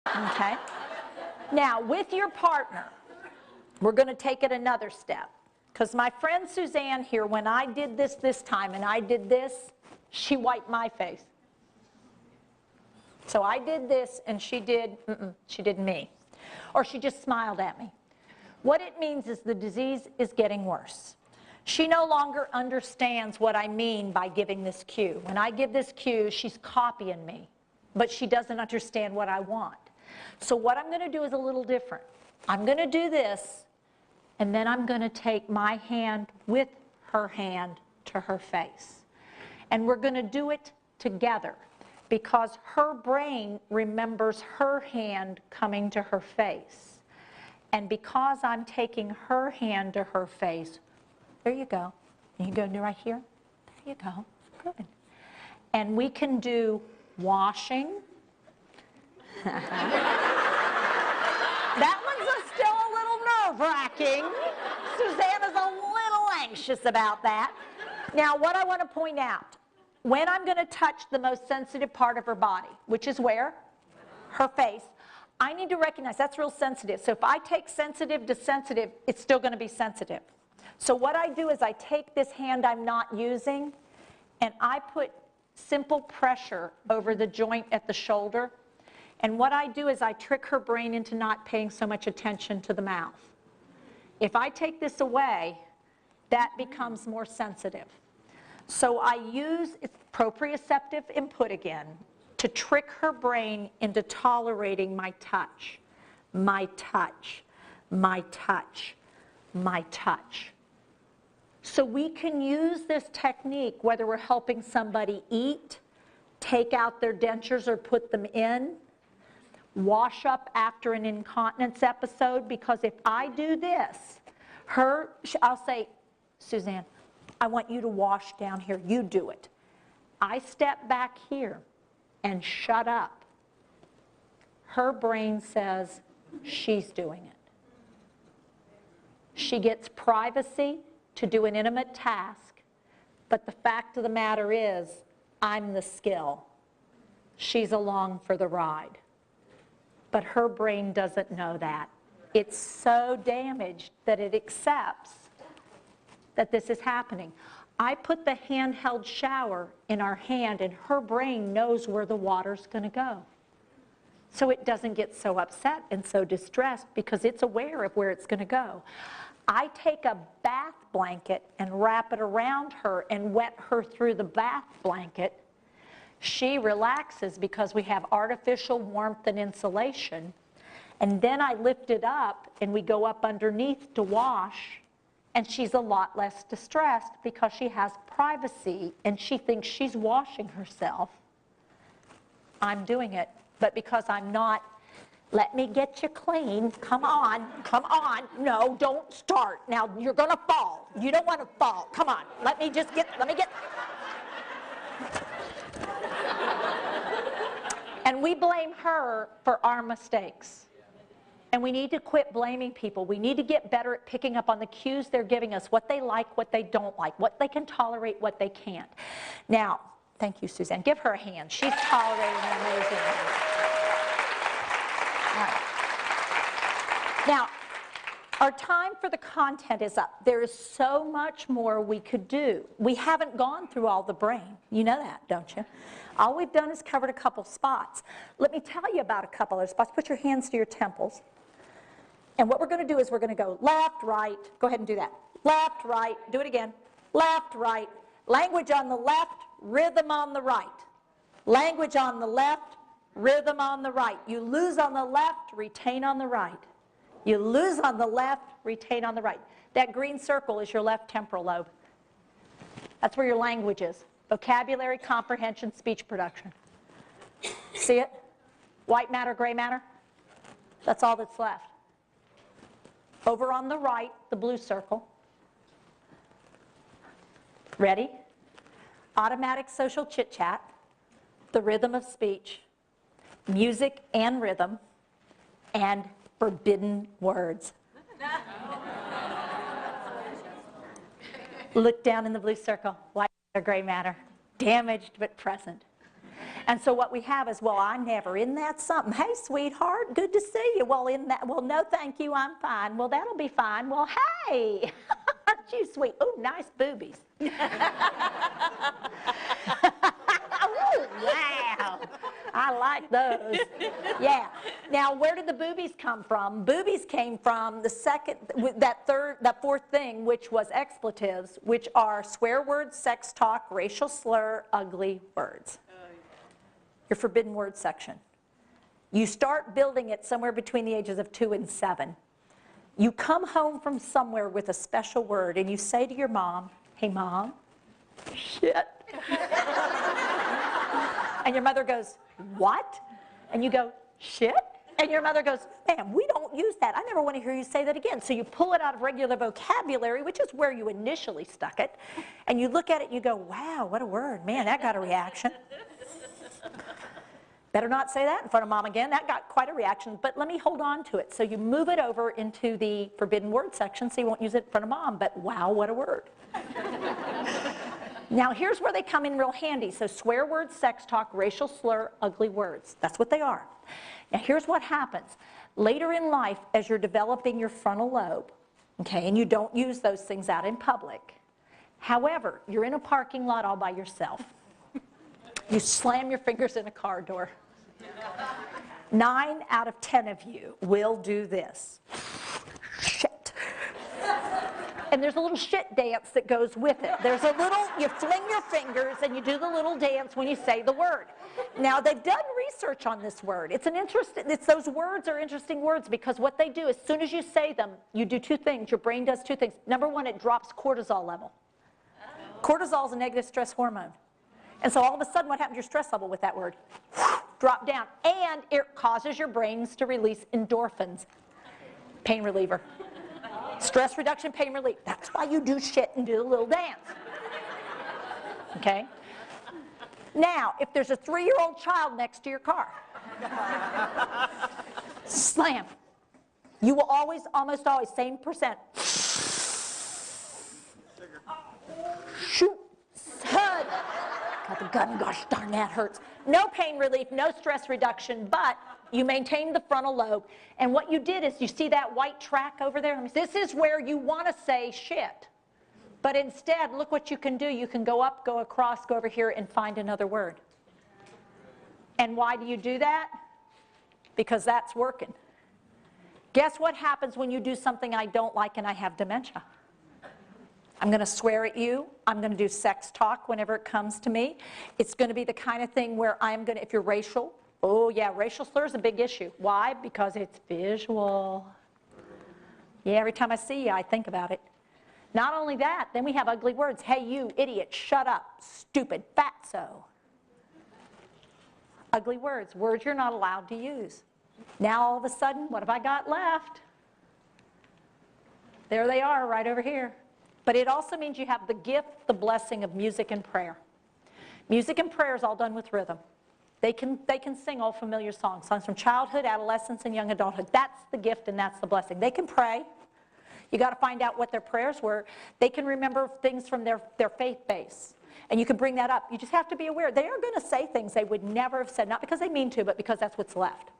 Okay? Now, with your partner, we're going to take it another step. Because my friend Suzanne here, when I did this time and I did this, she wiped my face. So I did this and she did me. Or she just smiled at me. What it means is the disease is getting worse. She no longer understands what I mean by giving this cue. When I give this cue, she's copying me, but she doesn't understand what I want. So what I'm going to do is a little different. I'm going to do this, and then I'm going to take my hand with her hand to her face. And we're going to do it together because her brain remembers her hand coming to her face. And because I'm taking her hand to her face, there you go. You can go right here. There you go. Good. And we can do washing. That one's still a little nerve-wracking. Susanna's a little anxious about that. Now, what I want to point out, when I'm going to touch the most sensitive part of her body, which is where? Her face, I need to recognize that's real sensitive. So if I take sensitive to sensitive, it's still going to be sensitive. So what I do is I take this hand I'm not using, and I put simple pressure over the joint at the shoulder. And what I do is I trick her brain into not paying so much attention to the mouth. If I take this away, that becomes more sensitive. So I use proprioceptive input again to trick her brain into tolerating my touch, my touch, my touch, my touch. So we can use this technique whether we're helping somebody eat, take out their dentures or put them in, wash up after an incontinence episode, because if I do this, I'll say, Suzanne, I want you to wash down here. You do it. I step back here and shut up. Her brain says she's doing it. She gets privacy to do an intimate task, but the fact of the matter is, I'm the skill. She's along for the ride. But her brain doesn't know that. It's so damaged that it accepts that this is happening. I put the handheld shower in our hand, and her brain knows where the water's going to go. So it doesn't get so upset and so distressed because it's aware of where it's going to go. I take a bath blanket and wrap it around her and wet her through the bath blanket. She relaxes because we have artificial warmth and insulation. And then I lift it up and we go up underneath to wash, and she's a lot less distressed because she has privacy and she thinks she's washing herself. I'm doing it, but because I'm not, let me get you clean, come on, no, don't start. Now you're gonna fall. You don't wanna fall, come on, let me get. And we blame her for our mistakes. And we need to quit blaming people. We need to get better at picking up on the cues they're giving us, what they like, what they don't like, what they can tolerate, what they can't. Now, thank you, Suzanne. Give her a hand. She's tolerating an amazing hand. All right. Now, our time for the content is up. There is so much more we could do. We haven't gone through all the brain. You know that, don't you? All we've done is covered a couple spots. Let me tell you about a couple of spots. Put your hands to your temples. And what we're going to do is we're going to go left, right. Go ahead and do that. Left, right. Do it again. Left, right. Language on the left, rhythm on the right. Language on the left, rhythm on the right. You lose on the left, retain on the right. You lose on the left, retain on the right. That green circle is your left temporal lobe. That's where your language is. Vocabulary, comprehension, speech production. See it? White matter, gray matter? That's all that's left. Over on the right, the blue circle. Ready? Automatic social chit-chat, the rhythm of speech, music and rhythm, and forbidden words. Look down in the blue circle, white matter, gray matter, damaged but present. And so what we have is, well, I never, isn't that something? Hey, sweetheart, good to see you. Well, well, no, thank you, I'm fine. Well, that'll be fine. Well, hey, aren't you sweet? Oh, nice boobies. Oh, wow. I like those. Yeah. Now, where did the boobies come from? Boobies came from that fourth thing, which was expletives, which are swear words, sex talk, racial slur, ugly words. Your forbidden word section. You start building it somewhere between the ages of 2 and 7. You come home from somewhere with a special word, and you say to your mom, hey, Mom, shit. And your mother goes, what? And you go, shit? And your mother goes, ma'am, we don't use that. I never want to hear you say that again. So you pull it out of regular vocabulary, which is where you initially stuck it, and you look at it and you go, wow, what a word. Man, that got a reaction. Better not say that in front of Mom again. That got quite a reaction, but let me hold on to it. So you move it over into the forbidden word section so you won't use it in front of Mom, but wow, what a word. Now here's where they come in real handy. So swear words, sex talk, racial slur, ugly words. That's what they are. Now here's what happens. Later in life, as you're developing your frontal lobe, okay, and you don't use those things out in public. However, you're in a parking lot all by yourself. You slam your fingers in a car door. 9 out of 10 of you will do this. Shit. And there's a little shit dance that goes with it. There's a little, you fling your fingers and you do the little dance when you say the word. Now they've done research on this word. Those words are interesting words because what they do, as soon as you say them, you do 2 things. Your brain does 2 things. Number 1, it drops cortisol level. Cortisol is a negative stress hormone. And so all of a sudden, what happens to your stress level with that word? Drop down. And it causes your brains to release endorphins. Pain reliever. Stress reduction, pain relief. That's why you do shit and do the little dance. Okay? Now, if there's a 3-year-old child next to your car, slam. You will always, almost always, same percent. Shoot. Thud. Got the gun, gosh darn that hurts. No pain relief, no stress reduction, but you maintain the frontal lobe. And what you did is, you see that white track over there? This is where you want to say shit. But instead, look what you can do. You can go up, go across, go over here, and find another word. And why do you do that? Because that's working. Guess what happens when you do something I don't like and I have dementia? I'm going to swear at you. I'm going to do sex talk whenever it comes to me. It's going to be the kind of thing where I'm going to, if you're racial, oh yeah, racial slur is a big issue. Why? Because it's visual. Yeah, every time I see you, I think about it. Not only that, then we have ugly words. Hey, you idiot, shut up, stupid, fatso. Ugly words, words you're not allowed to use. Now all of a sudden, what have I got left? There they are, right over here. But it also means you have the gift, the blessing of music and prayer. Music and prayer is all done with rhythm. They can sing all familiar songs from childhood, adolescence, and young adulthood. That's the gift and that's the blessing. They can pray. You got to find out what their prayers were. They can remember things from their faith base. And you can bring that up. You just have to be aware. They are going to say things they would never have said, not because they mean to, but because that's what's left.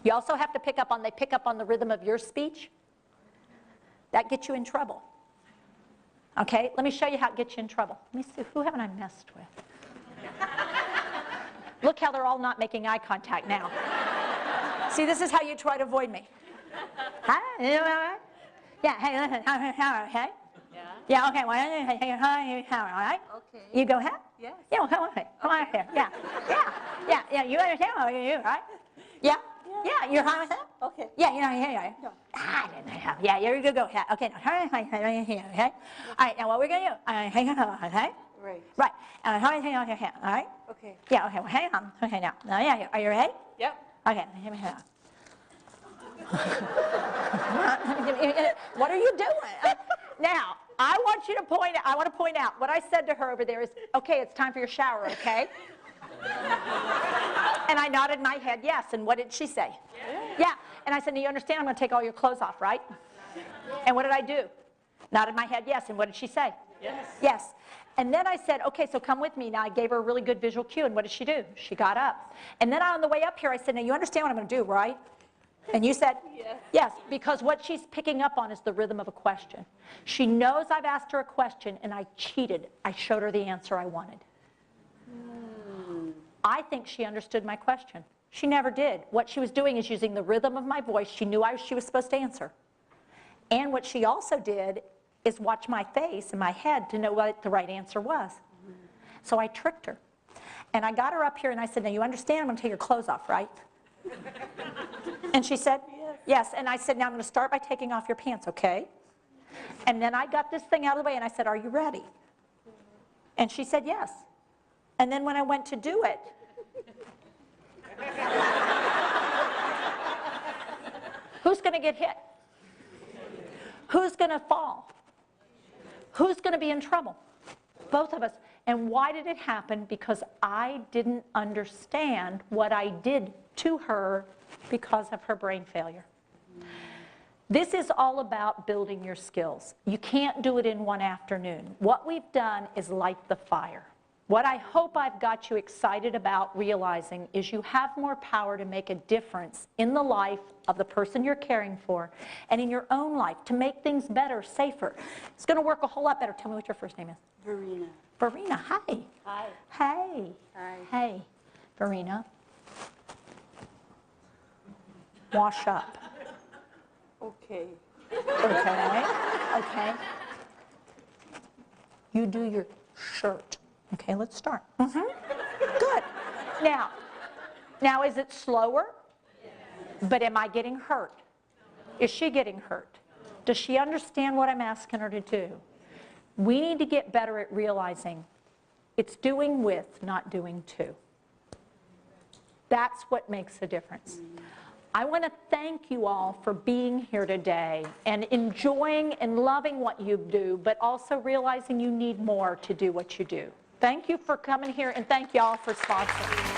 You also have to pick up on the rhythm of your speech. That gets you in trouble. Okay, let me show you how it gets you in trouble. Let me see, who haven't I messed with? Look how they're all not making eye contact now. See, this is how you try to avoid me. Hi, you all right? Yeah, hey, listen, okay? Yeah, okay, well, all right? Okay. You go ahead? Yes. Yeah, well, come on here. Yeah, you understand what you do, right? Yeah? Yeah, you're fine with that? Okay. Yeah, yeah. Yeah, you go ahead. Okay, okay? All right, now what we're going to do, okay? Right. Right. All right? Okay. Yeah, okay, well, hang on. Okay, now, yeah, are you ready? Yep. Okay, what are you doing? Now, I want to point out, what I said to her over there is, okay, it's time for your shower, okay? And I nodded my head, yes. And what did she say? Yeah. And I said, do you understand I'm going to take all your clothes off, right? And what did I do? Nodded my head, yes. And what did she say? Yes. Yes. And then I said, okay, so come with me. Now I gave her a really good visual cue, and what did she do? She got up. And then on the way up here, I said, now you understand what I'm going to do, right? And you said, yes, because what she's picking up on is the rhythm of a question. She knows I've asked her a question, and I cheated. I showed her the answer I wanted. I think she understood my question. She never did. What she was doing is using the rhythm of my voice. She knew she was supposed to answer. And what she also did is watch my face and my head to know what the right answer was. So I tricked her. And I got her up here and I said, now you understand I'm going to take your clothes off, right? And she said, yes. And I said, now I'm going to start by taking off your pants, okay? And then I got this thing out of the way and I said, are you ready? And she said, yes. And then when I went to do it, who's going to get hit? Who's going to fall? Who's going to be in trouble? Both of us. And why did it happen? Because I didn't understand what I did to her because of her brain failure. This is all about building your skills. You can't do it in one afternoon. What we've done is light the fire. What I hope I've got you excited about realizing is you have more power to make a difference in the life of the person you're caring for and in your own life to make things better, safer. It's going to work a whole lot better. Tell me what your first name is. Verena. Verena, hi. Hi. Hey. Hi. Hey, Verena. Wash up. Okay. Okay. Okay. You do your shirt. Okay, let's start. Good. Now, is it slower? But am I getting hurt? Is she getting hurt? Does she understand what I'm asking her to do? We need to get better at realizing it's doing with, not doing to. That's what makes a difference. I want to thank you all for being here today and enjoying and loving what you do, but also realizing you need more to do what you do. Thank you for coming here, and thank you all for sponsoring.